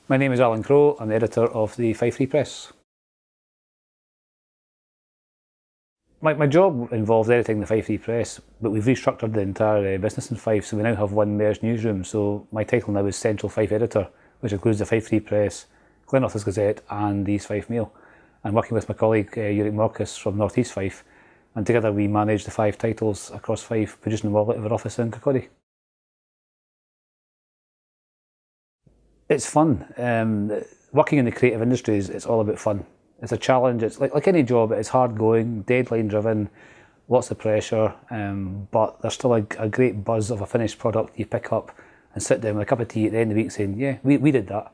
My name is Allan Crow. I'm the editor of the Fife Free Press. My job involves editing the Fife Free Press, but we've restructured the entire business in Fife, so we now have one merged newsroom. So my title now is Central Fife Editor, which includes the Fife Free Press, Glenrothes Gazette and the East Fife Mail. I'm working with my colleague Uric Morcus from North East Fife, and together we manage the 5 titles across Fife, producing them all out of our office in Kirkcaldy. It's fun. Working in the creative industries, it's all about fun. It's a challenge. It's like any job. It's hard going, deadline driven, lots of pressure, but there's still a great buzz of a finished product you pick up and sit down with a cup of tea at the end of the week saying, yeah, we did that,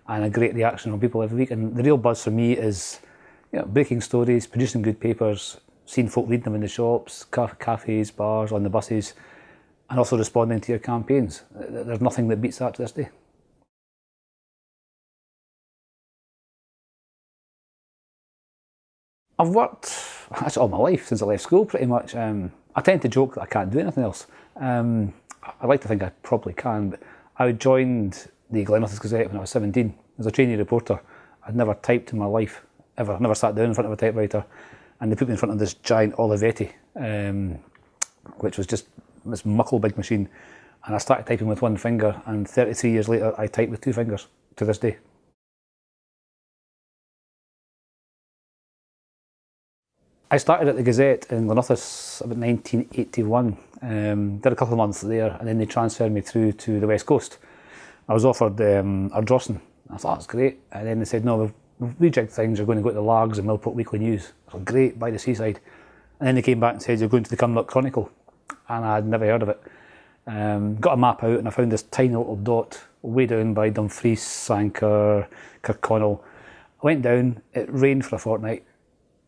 and a great reaction from people every week. And the real buzz for me is, breaking stories, producing good papers, seeing folk reading them in the shops, cafes, bars, on the buses, and also responding to your campaigns. There's nothing that beats that to this day. I've worked actually all my life since I left school pretty much. I tend to joke that I can't do anything else. I like to think I probably can, but I joined the Glenrothes Gazette when I was 17 as a trainee reporter. I'd never typed in my life, ever. Never sat down in front of a typewriter, and they put me in front of this giant Olivetti, which was just this muckle big machine, and I started typing with one finger, and 33 years later I type with 2 fingers to this day. I started at the Gazette in Glenrothes about 1981, did a couple of months there, and then they transferred me through to the West Coast. I was offered Ardrossan. I thought, that's great, and then they said, no, we've rejigged things, you're going to go to the Largs and Millport Weekly News. I thought, great, by the seaside. And then they came back and said, you're going to the Cumnock Chronicle, and I'd never heard of it. Got a map out and I found this tiny little dot way down by Dumfries, Sanquhar, Kirkconnell. I went down, it rained for a fortnight.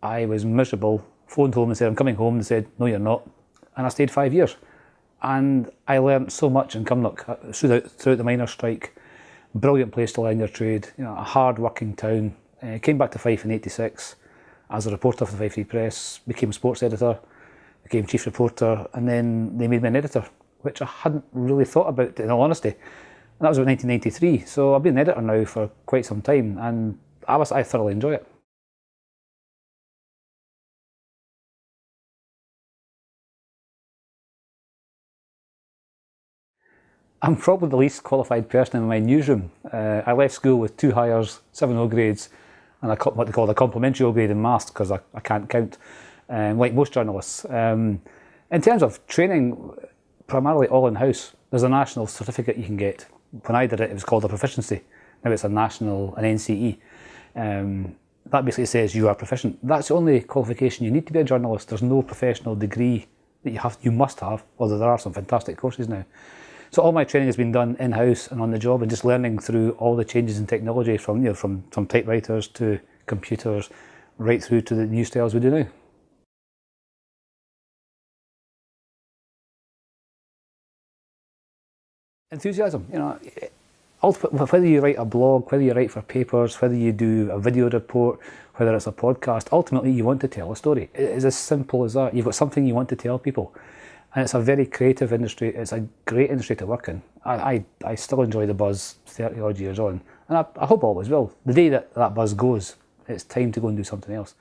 I was miserable, phoned home and said, I'm coming home. They said, no, you're not. And I stayed 5 years. And I learnt so much in Cumnock throughout the miners' strike. Brilliant place to learn your trade, a hard-working town. Came back to Fife in '86 as a reporter for the Fife Free Press, became sports editor, became chief reporter, and then they made me an editor, which I hadn't really thought about, in all honesty. And that was about 1993. So I've been an editor now for quite some time, and I thoroughly enjoy it. I'm probably the least qualified person in my newsroom. I left school with 2 hires, 7 O grades, and what they call a complimentary O grade in maths because I can't count, like most journalists. In terms of training, primarily all in-house. There's a national certificate you can get. When I did it, it was called a proficiency. Now it's an NCE. That basically says you are proficient. That's the only qualification you need to be a journalist. There's no professional degree that you must have, although there are some fantastic courses now. So all my training has been done in-house and on the job, and just learning through all the changes in technology from typewriters to computers right through to the new styles we do now. Enthusiasm, whether you write a blog, whether you write for papers, whether you do a video report, whether it's a podcast, ultimately you want to tell a story. It is as simple as that. You've got something you want to tell people. And it's a very creative industry. It's a great industry to work in. I still enjoy the buzz 30 odd years on. And I hope always will. The day that buzz goes, it's time to go and do something else.